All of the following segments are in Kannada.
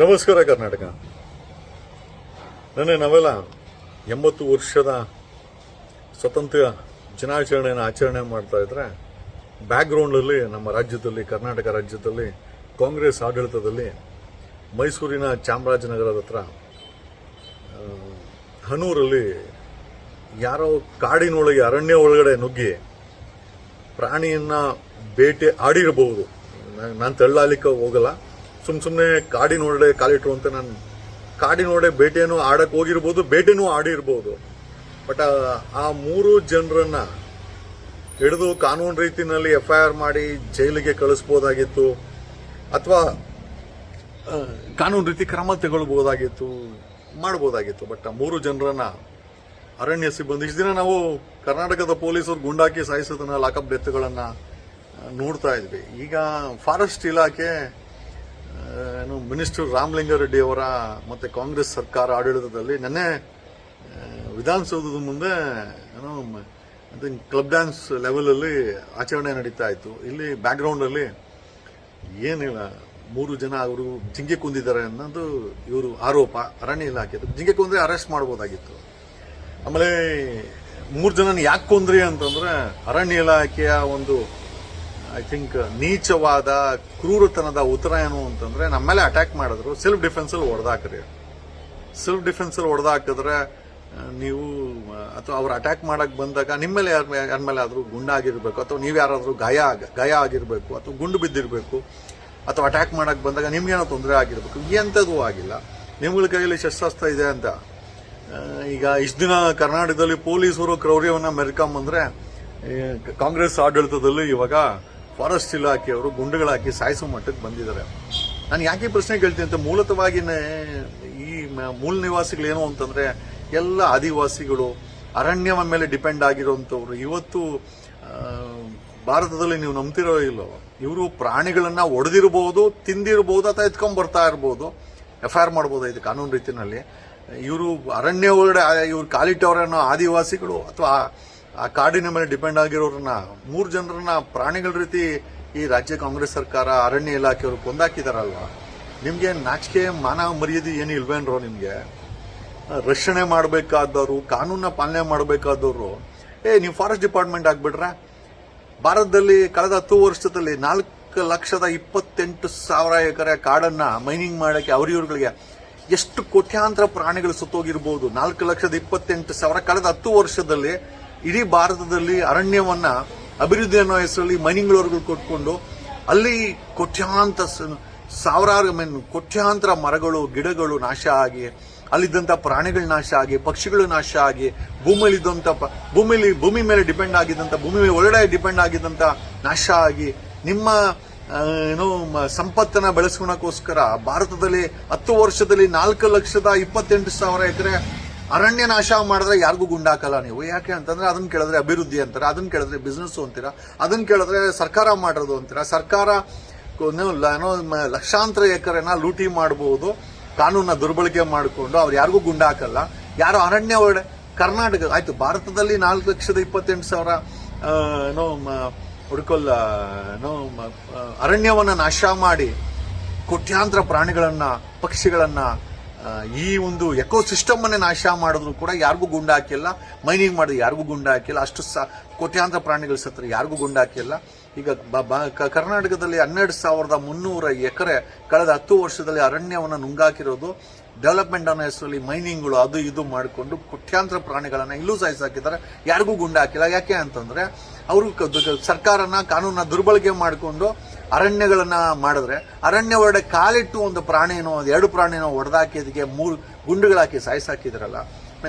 ನಮಸ್ಕಾರ ಕರ್ನಾಟಕ. ನಾವೆಲ್ಲ 80 ವರ್ಷದ ಸ್ವತಂತ್ರ ದಿನಾಚರಣೆಯನ್ನು ಆಚರಣೆ ಮಾಡ್ತಾ ಇದ್ರೆ ಬ್ಯಾಕ್ಗ್ರೌಂಡಲ್ಲಿ ನಮ್ಮ ರಾಜ್ಯದಲ್ಲಿ, ಕರ್ನಾಟಕ ರಾಜ್ಯದಲ್ಲಿ ಕಾಂಗ್ರೆಸ್ ಆಡಳಿತದಲ್ಲಿ ಮೈಸೂರಿನ ಚಾಮರಾಜನಗರದ ಹತ್ರ ಹನೂರಲ್ಲಿ ಯಾರೋ ಕಾಡಿನೊಳಗೆ, ಅರಣ್ಯ ಒಳಗಡೆ ನುಗ್ಗಿ ಪ್ರಾಣಿಯನ್ನ ಬೇಟೆ ಆಡಿರಬಹುದು. ನಾನು ತಳ್ಳಾಲಿಕ್ಕೆ ಹೋಗಲ್ಲ. ಸುಮ್ಮನೆ ಕಾಡಿನೊಳಗಡೆ ಕಾಲಿಟ್ರು ಅಂತ ನಾನು ಕಾಡಿನೊಳಗಡೆ ಬೇಟೆನೂ ಆಡಕ್ಕೆ ಹೋಗಿರ್ಬೋದು, ಬೇಟೆನೂ ಆಡಿರ್ಬೋದು. ಬಟ್ ಆ 3 ಜನರನ್ನ ಹಿಡಿದು ಕಾನೂನು ರೀತಿಯಲ್ಲಿ FIR ಮಾಡಿ ಜೈಲಿಗೆ ಕಳಿಸ್ಬೋದಾಗಿತ್ತು, ಅಥವಾ ಕಾನೂನು ರೀತಿ ಕ್ರಮ ತಗೊಳ್ಬೋದಾಗಿತ್ತು, ಮಾಡ್ಬೋದಾಗಿತ್ತು. ಬಟ್ ಆ 3 ಜನರನ್ನ ಅರಣ್ಯ ಸಿಬ್ಬಂದಿ, ಇಷ್ಟು ದಿನ ನಾವು ಕರ್ನಾಟಕದ ಪೊಲೀಸರು ಗುಂಡಾಕಿ ಸಾಯಿಸೋದನ್ನ, ಲಾಕಪ್ ಡೆತ್ಗಳನ್ನ ನೋಡ್ತಾ ಇದ್ವಿ. ಈಗ ಫಾರೆಸ್ಟ್ ಇಲಾಖೆ ಮಿನಿಸ್ಟರ್ ರಾಮಲಿಂಗಾರೆಡ್ಡಿ ಅವರ ಮತ್ತೆ ಕಾಂಗ್ರೆಸ್ ಸರ್ಕಾರ ಆಡಳಿತದಲ್ಲಿ ನೆನ್ನೆ ವಿಧಾನಸೌಧದ ಮುಂದೆ ಕ್ಲಬ್ ಡ್ಯಾನ್ಸ್ ಲೆವೆಲ್ ಅಲ್ಲಿ ಆಚರಣೆ ನಡೀತಾ ಇತ್ತು. ಇಲ್ಲಿ ಬ್ಯಾಕ್ಗ್ರೌಂಡ್ ಅಲ್ಲಿ ಏನಿಲ್ಲ, 3 ಜನ ಅವರು ಜಿಂಕೆ ಕುಂದಿದ್ದಾರೆ ಅನ್ನೋದು ಇವರು ಆರೋಪ. ಅರಣ್ಯ ಇಲಾಖೆ ಜಿಂಕೆ ಕುಂದ್ರೆ ಅರೆಸ್ಟ್ ಮಾಡಬಹುದಾಗಿತ್ತು. ಆಮೇಲೆ 3 ಜನನ ಯಾಕೆ ಕೊಂದ್ರಿ ಅಂತಂದ್ರೆ ಅರಣ್ಯ ಇಲಾಖೆಯ ಒಂದು ಐ ಥಿಂಕ್ ನೀಚವಾದ ಕ್ರೂರತನದ ಉತ್ತರ ಏನು ಅಂತಂದ್ರೆ, ನಮ್ಮ ಮೇಲೆ ಅಟ್ಯಾಕ್ ಮಾಡಿದ್ರು, ಸೆಲ್ಫ್ ಡಿಫೆನ್ಸ್ ಅಲ್ಲಿ ಹೊಡೆದಾಕ್ರಿ. ಸೆಲ್ಫ್ ಡಿಫೆನ್ಸ್ ಅಲ್ಲಿ ಹೊಡೆದಾಕಿದ್ರೆ ನೀವು, ಅಥವಾ ಅವ್ರು ಅಟ್ಯಾಕ್ ಮಾಡಕ್ ಬಂದಾಗ ನಿಮ್ಮ ಮೇಲೆ ಯಾರ ಮೇಲೆ ಆದ್ರೂ ಗುಂಡಾಗಿರ್ಬೇಕು, ಅಥವಾ ನೀವು ಯಾರಾದ್ರೂ ಗಾಯ ಆಗಿರ್ಬೇಕು, ಅಥವಾ ಗುಂಡು ಬಿದ್ದಿರ್ಬೇಕು, ಅಥವಾ ಅಟ್ಯಾಕ್ ಮಾಡಕ್ ಬಂದಾಗ ನಿಮ್ಗೇನೋ ತೊಂದರೆ ಆಗಿರ್ಬೇಕು. ಎಂಥದ್ದು ಆಗಿಲ್ಲ. ನಿಮ್ಗಳ ಕೈಯಲ್ಲಿ ಶಸ್ತ್ರಾಸ್ತ್ರ ಇದೆ ಅಂತ ಈಗ ಇಷ್ಟು ದಿನ ಕರ್ನಾಟಕದಲ್ಲಿ ಪೊಲೀಸರು ಕ್ರೌರ್ಯವನ್ನ ಮೆರ್ಕೊಂಬಂದ್ರೆ, ಕಾಂಗ್ರೆಸ್ ಆಡಳಿತದಲ್ಲಿ ಇವಾಗ ಫಾರೆಸ್ಟ್ ಇಲಾಖೆಯವರು ಗುಂಡುಗಳಾಕಿ ಸಾಯಿಸೋ ಮಟ್ಟಕ್ಕೆ ಬಂದಿದ್ದಾರೆ. ನಾನು ಯಾಕೆ ಪ್ರಶ್ನೆ ಕೇಳ್ತೀನಿ ಅಂತ, ಮೂಲತವಾಗಿನೇ ಈ ಮೂಲ ನಿವಾಸಿಗಳೇನು ಅಂತಂದ್ರೆ ಎಲ್ಲ ಆದಿವಾಸಿಗಳು, ಅರಣ್ಯದ ಮೇಲೆ ಡಿಪೆಂಡ್ ಆಗಿರುವಂತವ್ರು. ಇವತ್ತು ಭಾರತದಲ್ಲಿ ನೀವು ನಂಬ್ತಿರೋ ಇಲ್ಲೋ, ಇವರು ಪ್ರಾಣಿಗಳನ್ನ ಒಡೆದಿರಬಹುದು, ತಿಂದಿರಬಹುದು, ಅಥವಾ ಎತ್ಕೊಂಡ್ ಬರ್ತಾ ಇರಬಹುದು, FIR ಮಾಡಬಹುದಾಯ್ತು ಕಾನೂನು ರೀತಿಯಲ್ಲಿ. ಇವರು ಅರಣ್ಯ ಒಳಗಡೆ ಇವ್ರು ಕಾಲಿಟ್ಟವರನ್ನ ಆದಿವಾಸಿಗಳು ಅಥವಾ ಆ ಕಾಡಿನ ಮೇಲೆ ಡಿಪೆಂಡ್ ಆಗಿರೋರನ್ನ 3 ಜನರನ್ನ ಪ್ರಾಣಿಗಳ ರೀತಿ ಈ ರಾಜ್ಯ ಕಾಂಗ್ರೆಸ್ ಸರ್ಕಾರ, ಅರಣ್ಯ ಇಲಾಖೆಯವರು ಕೊಂದಾಕಿದಾರಲ್ವಾ? ನಿಮ್ಗೆ ನಾಚಿಕೆ ಮಾನ ಮರ್ಯಾದೆ ಏನು ಇಲ್ವೇನ್ರೋ? ನಿಮ್ಗೆ ರಕ್ಷಣೆ ಮಾಡಬೇಕಾದವರು, ಕಾನೂನ ಪಾಲನೆ ಮಾಡಬೇಕಾದವರು ನೀವು ಫಾರೆಸ್ಟ್ ಡಿಪಾರ್ಟ್ಮೆಂಟ್ ಆಗ್ಬಿಟ್ರೆ, ಭಾರತದಲ್ಲಿ ಕಳೆದ 10 ವರ್ಷದಲ್ಲಿ 4,28,000 ಎಕರೆ ಕಾಡನ್ನ ಮೈನಿಂಗ್ ಮಾಡಕ್ಕೆ ಅವ್ರಿವ್ರುಗಳಿಗೆ ಎಷ್ಟು ಕೋಟ್ಯಾಂತರ ಪ್ರಾಣಿಗಳು ಸುತ್ತೋಗಿರ್ಬೋದು. 4,28,000 ಕಳೆದ 10 ವರ್ಷದಲ್ಲಿ ಇಡೀ ಭಾರತದಲ್ಲಿ ಅರಣ್ಯವನ್ನ ಅಭಿವೃದ್ಧಿ ಅನ್ನೋ ಹೆಸರಲ್ಲಿ ಮೈನಿಂಗ್ಗಳವರೆಗೂ ಕೊಟ್ಕೊಂಡು ಅಲ್ಲಿ ಕೋಟ್ಯಾಂತರ ಮರಗಳು, ಗಿಡಗಳು ನಾಶ ಆಗಿ, ಅಲ್ಲಿದ್ದಂಥ ಪ್ರಾಣಿಗಳು ನಾಶ ಆಗಿ, ಪಕ್ಷಿಗಳು ನಾಶ ಆಗಿ, ಭೂಮಿ ಮೇಲೆ ಡಿಪೆಂಡ್ ಆಗಿದ್ದಂಥ, ಭೂಮಿ ಒಳಗಡೆ ಡಿಪೆಂಡ್ ಆಗಿದ್ದಂಥ ನಾಶ ಆಗಿ, ನಿಮ್ಮ ಸಂಪತ್ತನ್ನ ಬೆಳೆಸ್ಕೊಳಕ್ಕೋಸ್ಕರ ಭಾರತದಲ್ಲಿ 10 ವರ್ಷದಲ್ಲಿ 4,28,000 ಎಕರೆ ಅರಣ್ಯ ನಾಶ ಮಾಡಿದ್ರೆ ಯಾರಿಗೂ ಗುಂಡಾಕಲ್ಲ ನೀವು. ಯಾಕೆ ಅಂತಂದ್ರೆ ಅದನ್ನ ಕೇಳಿದ್ರೆ ಅಭಿವೃದ್ಧಿ ಅಂತಾರೆ, ಅದನ್ನ ಕೇಳಿದ್ರೆ ಬಿಸ್ನೆಸ್ ಅಂತೀರಾ, ಅದನ್ನ ಕೇಳಿದ್ರೆ ಸರ್ಕಾರ ಮಾಡಿರೋದು ಅಂತೀರಾ. ಸರ್ಕಾರ ಲಕ್ಷಾಂತರ ಎಕರೆನ ಲೂಟಿ ಮಾಡಬಹುದು, ಕಾನೂನ ದುರ್ಬಳಕೆ ಮಾಡಿಕೊಂಡು ಅವ್ರು ಯಾರಿಗೂ ಗುಂಡಾಕಲ್ಲ. ಯಾರು ಅರಣ್ಯ ಒಳಗಡೆ ಕರ್ನಾಟಕ ಆಯ್ತು, ಭಾರತದಲ್ಲಿ 4,28,000 ಅರಣ್ಯವನ್ನ ನಾಶ ಮಾಡಿ ಕೋಟ್ಯಾಂತರ ಪ್ರಾಣಿಗಳನ್ನ, ಪಕ್ಷಿಗಳನ್ನ, ಈ ಒಂದು ಎಕೋಸಿಸ್ಟಮ್ ಅನ್ನೇ ನಾಶ ಮಾಡಿದ್ರು ಕೂಡ ಯಾರಿಗೂ ಗುಂಡು ಹಾಕಿಲ್ಲ. ಮೈನಿಂಗ್ ಮಾಡಿದ್ರು ಯಾರಿಗೂ ಗುಂಡು ಹಾಕಿಲ್ಲ. ಅಷ್ಟು ಕೋಟ್ಯಾಂತರ ಪ್ರಾಣಿಗಳು ಸತ್ರ ಯಾರಿಗೂ ಗುಂಡು ಹಾಕಿಲ್ಲ. ಈಗ ಕರ್ನಾಟಕದಲ್ಲಿ 12,300 ಎಕರೆ ಕಳೆದ 10 ವರ್ಷದಲ್ಲಿ ಅರಣ್ಯವನ್ನು ನುಂಗಾಕಿರೋದು ಡೆವಲಪ್ಮೆಂಟ್ ಅನ್ನೋ ಹೆಸರಲ್ಲಿ ಮೈನಿಂಗ್ಗಳು ಅದು ಇದು ಮಾಡಿಕೊಂಡು ಕೋಟ್ಯಾಂತರ ಪ್ರಾಣಿಗಳನ್ನ ಇಲ್ಲೂ ಸಾಯಿಸಾಕಿದ್ದಾರೆ, ಯಾರಿಗೂ ಗುಂಡು ಹಾಕಿಲ್ಲ. ಯಾಕೆ ಅಂತಂದ್ರೆ ಅವರು ಸರ್ಕಾರನ, ಕಾನೂನ ದುರ್ಬಳಕೆ ಮಾಡಿಕೊಂಡು ಅರಣ್ಯಗಳನ್ನ ಮಾಡಿದ್ರೆ, ಅರಣ್ಯ ಒಳಗಡೆ ಕಾಲಿಟ್ಟು ಒಂದು ಪ್ರಾಣಿನೋ 2 ಪ್ರಾಣಿನೋ ಹೊಡೆದಾಕಿದಕ್ಕೆ 3 ಗುಂಡುಗಳಾಕಿ ಸಾಯಿಸಾಕಿದ್ರಲ್ಲ.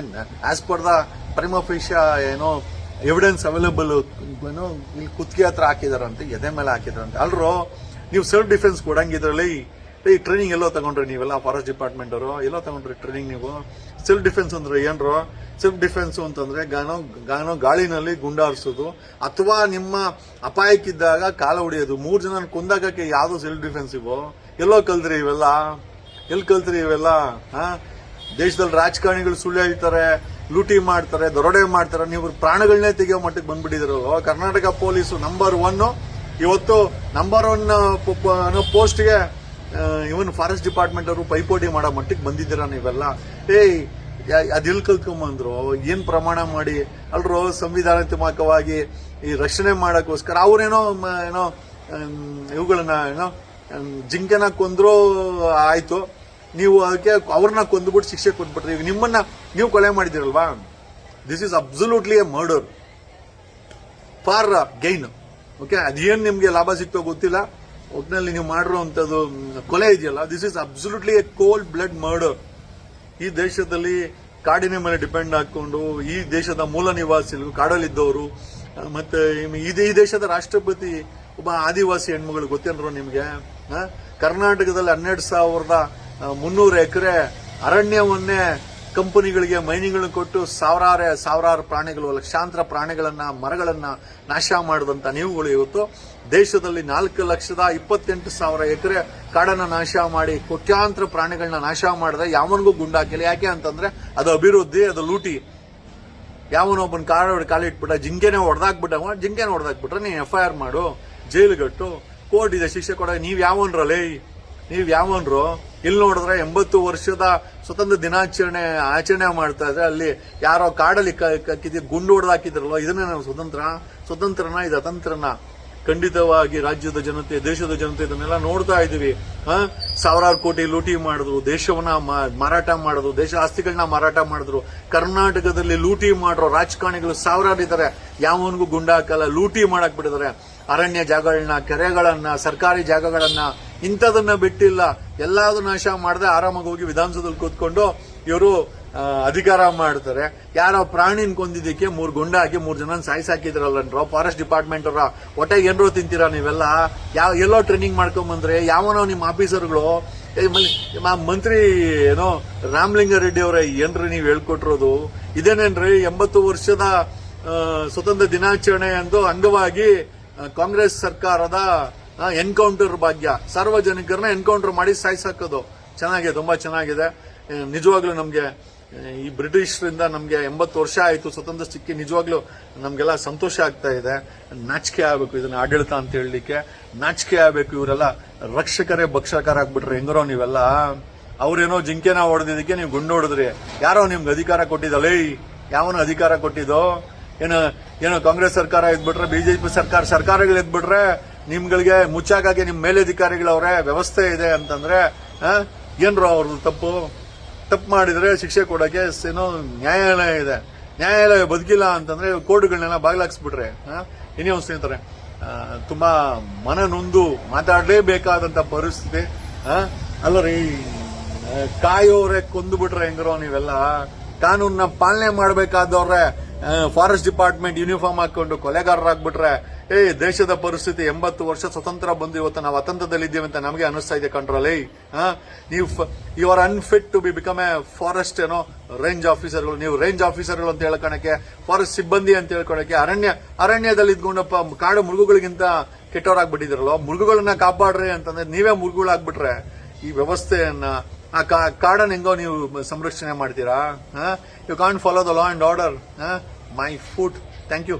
As per the prima facie evidence available ಇಲ್ಲಿ ಕುತ್ತಿಗೆ ಹತ್ರ ಹಾಕಿದಾರಂತೆ, ಎದೆ ಮೇಲೆ ಹಾಕಿದಾರಂತೆ. ಅಲ್ರೋ, ನೀವು ಸೆಲ್ಫ್ ಡಿಫೆನ್ಸ್ ಕೊಡಂಗಿದ್ರಲ್ಲಿ ಈ ಟ್ರೈನಿಂಗ್ ಎಲ್ಲೋ ತಗೊಂಡ್ರಿ ನೀವೆಲ್ಲ? ಫಾರೆಸ್ಟ್ ಡಿಪಾರ್ಟ್ಮೆಂಟ್ ಅವರು ಎಲ್ಲೋ ತಗೊಂಡ್ರಿ ಟ್ರೈನಿಂಗ್ ನೀವು? ಸೆಲ್ಫ್ ಡಿಫೆನ್ಸ್ ಅಂದ್ರೆ ಏನ್ರೋ? ಸೆಲ್ಫ್ ಡಿಫೆನ್ಸ್ ಅಂತಂದ್ರೆ ಗಾಳಿನಲ್ಲಿ ಗುಂಡಾರಿಸೋದು, ಅಥವಾ ನಿಮ್ಮ ಅಪಾಯಕ್ಕಿದ್ದಾಗ ಕಾಲ ಹೊಡೆಯೋದು. 3 ಜನ ಕೊಂದಾಗಕ್ಕೆ ಯಾವ್ದು ಸೆಲ್ಫ್ ಡಿಫೆನ್ಸ್ ಇವು? ಎಲ್ಲೋ ಕಲ್ತ್ರಿ ಇವೆಲ್ಲ? ಎಲ್ಲಿ ಕಲ್ತ್ರಿ ಇವೆಲ್ಲ? ದೇಶದಲ್ಲಿ ರಾಜಕಾರಣಿಗಳು ಸುಳ್ಳು ಹೇಳ್ತಾರೆ, ಲೂಟಿ ಮಾಡ್ತಾರೆ, ದರೋಡೆ ಮಾಡ್ತಾರೆ. ನೀವು ಪ್ರಾಣಗಳನ್ನೇ ತೆಗೆಯೋ ಮಟ್ಟಕ್ಕೆ ಬಂದ್ಬಿಟ್ಟಿದ್ರಲ್ವ? ಕರ್ನಾಟಕ ಪೊಲೀಸು ನಂಬರ್ 1 ಇವತ್ತು ನಂಬರ್ 1 ಪೋಸ್ಟ್ಗೆ ಇವನ್ ಫಾರೆಸ್ಟ್ ಡಿಪಾರ್ಟ್ಮೆಂಟ್ ಅವರು ಪೈಪೋಟಿ ಮಾಡೋ ಮಟ್ಟಿಗೆ ಬಂದಿದ್ದೀರಾ ನೀವೆಲ್ಲ. ಅದೆಲ್ಲಿ ಕಲ್ತ್ಕೊಂಬಂದ್ರು, ಏನ್ ಪ್ರಮಾಣ ಮಾಡಿ ಅಲ್ರೋ ಸಂವಿಧಾನಾತ್ಮಕವಾಗಿ ಈ ರಕ್ಷಣೆ ಮಾಡಕ್ಕೋಸ್ಕರ ಅವ್ರೇನೋ ಏನೋ ಇವುಗಳನ್ನ ಏನೋ ಜಿಂಕೆನ ಕೊಂದ್ರು ಆಯ್ತು, ನೀವು ಅದಕ್ಕೆ ಅವ್ರನ್ನ ಕೊಂದ್ಬಿಟ್ಟು ಶಿಕ್ಷೆ ಕೊಟ್ಬಿಟ್ರಿ. ಈಗ ನಿಮ್ಮನ್ನ ನೀವು ಕೊಲೆ ಮಾಡಿದಿರಲ್ವಾ, this is absolutely a murder for gain. Okay, ಅದೇನ್ ನಿಮ್ಗೆ ಲಾಭ ಸಿಕ್ತೋ ಗೊತ್ತಿಲ್ಲ, ಒಟ್ಟಿನಲ್ಲಿ ನೀವು ಮಾಡಿರುವಂತದ್ದು ಕೊಲೆ ಇದೆಯಲ್ಲ, this is absolutely A cold blood murder. ಈ ದೇಶದಲ್ಲಿ ಕಾಡಿನ ಮೇಲೆ ಡಿಪೆಂಡ್ ಹಾಕೊಂಡು ಈ ದೇಶದ ಮೂಲ ನಿವಾಸಿಗಳು, ಕಾಡಲ್ಲಿದ್ದವರು, ಮತ್ತೆ ಈ ದೇಶದ ರಾಷ್ಟ್ರಪತಿ ಒಬ್ಬ ಆದಿವಾಸಿ ಹೆಣ್ಮಗಳು, ಗೊತ್ತೇನ್ರೋ ನಿಮ್ಗೆ? ಕರ್ನಾಟಕದಲ್ಲಿ 12,300 ಎಕರೆ ಅರಣ್ಯವನ್ನೇ ಕಂಪನಿಗಳಿಗೆ, ಮೈನಿಂಗ್ಗಳನ್ನ ಕೊಟ್ಟು ಸಾವಿರಾರು ಪ್ರಾಣಿಗಳು, ಲಕ್ಷಾಂತರ ಪ್ರಾಣಿಗಳನ್ನ, ಮರಗಳನ್ನ ನಾಶ ಮಾಡಿದಂತ ನೀವುಗಳು ಇವತ್ತು ದೇಶದಲ್ಲಿ 4,28,000 ಎಕರೆ ಕಾಡನ್ನ ನಾಶ ಮಾಡಿ ಕೋಟ್ಯಾಂತರ ಪ್ರಾಣಿಗಳನ್ನ ನಾಶ ಮಾಡಿದ್ರೆ ಯಾವನಿಗೂ ಗುಂಡಾಕಿಲ್ಲ. ಯಾಕೆ ಅಂತಂದ್ರೆ ಅದು ಅಭಿವೃದ್ಧಿ, ಅದು ಲೂಟಿ. ಯಾವನೊಬ್ಬನ ಕಾಲಿಟ್ಬಿಟ್ಟ, ಜಿಂಕೆನೆ ಹೊಡೆದಾಕ್ಬಿಟ್ರೆ ನೀನು FIR ಮಾಡು, ಜೈಲುಗಟ್ಟು, ಕೋರ್ಟ್ ಇದೆ ಶಿಕ್ಷೆ ಕೊಡ. ನೀವ್ ಯಾವನ್ರು ಇಲ್ಲಿ ನೋಡಿದ್ರೆ 80 ವರ್ಷದ ಸ್ವತಂತ್ರ ದಿನಾಚರಣೆ ಆಚರಣೆ ಮಾಡ್ತಾ ಇದ್ರೆ ಅಲ್ಲಿ ಯಾರೋ ಕಾಡಲ್ಲಿ ಗುಂಡು ಹೊಡೆದಾಕಿದ್ರಲ್ವ, ಇದನ್ನೇ ನಾವು ಸ್ವತಂತ್ರನ ಇದು ಅತಂತ್ರನ? ಖಂಡಿತವಾಗಿ ರಾಜ್ಯದ ಜನತೆ, ದೇಶದ ಜನತೆ ಇದನ್ನೆಲ್ಲ ನೋಡ್ತಾ ಇದೀವಿ. ಸಾವಿರಾರು ಕೋಟಿ ಲೂಟಿ ಮಾಡಿದ್ರು, ದೇಶವನ್ನ ಮಾರಾಟ ಮಾಡಿದ್ರು, ದೇಶ ಆಸ್ತಿಗಳನ್ನ ಮಾರಾಟ ಮಾಡಿದ್ರು. ಕರ್ನಾಟಕದಲ್ಲಿ ಲೂಟಿ ಮಾಡಿರೋ ರಾಜಕಾರಣಿಗಳು ಸಾವಿರಾರು ಇದ್ದಾರೆ, ಯಾವನಿಗೂ ಗುಂಡಾಕಲ್ಲ, ಲೂಟಿ ಮಾಡಕ್ ಬಿಟ್ಟಿದ್ದಾರೆ. ಅರಣ್ಯ ಜಾಗಗಳನ್ನ, ಕೆರೆಗಳನ್ನ, ಸರ್ಕಾರಿ ಜಾಗಗಳನ್ನ ಇಂಥದನ್ನ ಬಿಟ್ಟಿಲ್ಲ, ಎಲ್ಲಾದ್ರೂ ನಾಶ ಮಾಡದೆ ಆರಾಮಾಗಿ ಹೋಗಿ ವಿಧಾನಸೌಧದಲ್ಲಿ ಕೂತ್ಕೊಂಡು ಇವರು ಅಧಿಕಾರ ಮಾಡ್ತಾರೆ. ಯಾರೋ ಪ್ರಾಣಿನ ಕೊಂದಿದ್ದಕ್ಕೆ 3 ಗುಂಡ ಹಾಕಿ 3 ಜನ ಸಾಯಿಸಾಕಿದ್ರಲ್ಲನ್ರೋ ಫಾರೆಸ್ಟ್ ಡಿಪಾರ್ಟ್ಮೆಂಟ್ ಅವರ ಹೊಟ್ಟೆ ಏನ್ರೋ ತಿಂತೀರಾ ನೀವೆಲ್ಲ? ಎಲ್ಲೋ ಟ್ರೈನಿಂಗ್ ಮಾಡ್ಕೊಂಬಂದ್ರೆ ಯಾವನೋ ನಿಮ್ಮ ಆಫೀಸರ್ಗಳು, ಮಂತ್ರಿ ಏನೋ ರಾಮಲಿಂಗಾರೆಡ್ಡಿ ಅವರೇ ಏನ್ರಿ ನೀವು ಹೇಳ್ಕೊಟ್ಟಿರೋದು? ಇದೇನೇನ್ರಿ 80 ವರ್ಷದ ಸ್ವತಂತ್ರ ದಿನಾಚರಣೆ ಎಂದು ಅಂಗವಾಗಿ ಕಾಂಗ್ರೆಸ್ ಸರ್ಕಾರದ ಎನ್ಕೌಂಟರ್ ಭಾಗ್ಯ, ಸಾರ್ವಜನಿಕರನ್ನ ಎನ್ಕೌಂಟರ್ ಮಾಡಿ ಸಾಯಿಸಾಕೋದು. ಚೆನ್ನಾಗಿದೆ, ತುಂಬಾ ಚೆನ್ನಾಗಿದೆ. ನಿಜವಾಗ್ಲೂ ನಮ್ಗೆ ಈ ಬ್ರಿಟಿಷರಿಂದ ನಮ್ಗೆ 80 ವರ್ಷ ಆಯ್ತು ಸ್ವತಂತ್ರ ಸಿಕ್ಕಿ, ನಿಜವಾಗ್ಲೂ ನಮ್ಗೆಲ್ಲ ಸಂತೋಷ ಆಗ್ತಾ ಇದೆ. ನಾಚಿಕೆ ಆಗ್ಬೇಕು ಇದನ್ನ ಆಡಳಿತ ಅಂತ ಹೇಳಲಿಕ್ಕೆ, ನಾಚಿಕೆ ಆಗ್ಬೇಕು. ಇವರೆಲ್ಲ ರಕ್ಷಕರೇ ಭಕ್ಷಕರ ಆಗ್ಬಿಟ್ರೆ ಹೆಂಗರೋ ನೀವೆಲ್ಲ. ಅವ್ರೇನೋ ಜಿಂಕೆನ ಹೊಡೆದಿದ್ದಕ್ಕೆ ನೀವು ಗುಂಡು ಹೊಡೆದ್ರಿ, ಯಾರೋ ನಿಮ್ಗೆ ಅಧಿಕಾರ ಕೊಟ್ಟಿದ್ದಲ್ಲ, ಯಾವನೋ ಅಧಿಕಾರ ಕೊಟ್ಟಿದ್ದೋ? ಏನೋ ಕಾಂಗ್ರೆಸ್ ಸರ್ಕಾರ ಇದ್ಬಿಟ್ರೆ, ಬಿಜೆಪಿ ಸರ್ಕಾರಗಳು ಇದ್ಬಿಟ್ರೆ ನಿಮ್ಗಳಿಗೆ ಮುಚ್ಚಾಕಾಗೆ ನಿಮ್ ಮೇಲಧಿಕಾರಿಗಳವ್ರೆ ವ್ಯವಸ್ಥೆ ಇದೆ ಅಂತಂದ್ರೆ ಏನ್ರೋ ಅವ್ರದ್ದು ತಪ್ಪು ಮಾಡಿದ್ರೆ ಶಿಕ್ಷೆ ಕೊಡಕ್ಕೆ ಏನೋ ನ್ಯಾಯಾಲಯ ಇದೆ. ನ್ಯಾಯಾಲಯ ಬದುಕಿಲ್ಲ ಅಂತಂದ್ರೆ ಕೋರ್ಟ್ಗಳನ್ನೆಲ್ಲ ಬಾಗ್ಲಾಕ್ಸ್ಬಿಟ್ರೆ ಇನ್ನೇ ಒಂದು ಸ್ನೇಹಿತರೆ, ತುಂಬಾ ಮನನೊಂದು ಮಾತಾಡಲೇಬೇಕಾದಂತ ಪರಿಸ್ಥಿತಿ. ಅಲ್ಲರಿ, ಕಾಯೋರೆ ಕೊಂದುಬಿಟ್ರೆ ಹೆಂಗರೋ ನೀವೆಲ್ಲ? ಕಾನೂನ್ನ ಪಾಲನೆ ಮಾಡಬೇಕಾದವ್ರೆ ಫಾರೆಸ್ಟ್ ಡಿಪಾರ್ಟ್ಮೆಂಟ್ ಯೂನಿಫಾರ್ಮ್ ಹಾಕೊಂಡು ಕೊಲೆಗಾರರಾಗ್ಬಿಟ್ರೆ, ದೇಶದ ಪರಿಸ್ಥಿತಿ 80 ವರ್ಷ ಸ್ವತಂತ್ರ ಬಂದು ಇವತ್ತು ನಾವು ಅತಂತ್ರದಲ್ಲಿದ್ದೀವಿ ಅಂತ ನಮಗೆ ಅನಿಸ್ತಾ ಇದೆ ಕಂಟ್ರೋಲ್. ನೀವು you are unfit to become a forest range ಆಫೀಸರ್ಗಳು. ನೀವು ರೇಂಜ್ ಆಫೀಸರ್ಗಳು ಅಂತ ಹೇಳ್ಕೊಳಕ್ಕೆ, ಫಾರೆಸ್ಟ್ ಸಿಬ್ಬಂದಿ ಅಂತ ಹೇಳ್ಕೊಳಕ್ಕೆ, ಅರಣ್ಯದಲ್ಲಿ ಇದ್ಕೊಂಡಪ್ಪ ಕಾಡು ಮೃಗಗಳಿಗಿಂತ ಕೆಟ್ಟವರಾಗ್ಬಿಟ್ಟಿದ್ರಲ್ಲ. ಮೃಗಗಳನ್ನ ಕಾಪಾಡ್ರಿ ಅಂತಂದ್ರೆ ನೀವೇ ಮೃಗಗಳಾಗ್ಬಿಟ್ರೆ ಈ ವ್ಯವಸ್ಥೆಯನ್ನ, ಆ ಕಾಡನ್ನ ಹೆಂಗೋ ನೀವು ಸಂರಕ್ಷಣೆ ಮಾಡ್ತೀರಾ? You can't follow the law and order. My foot. Thank you.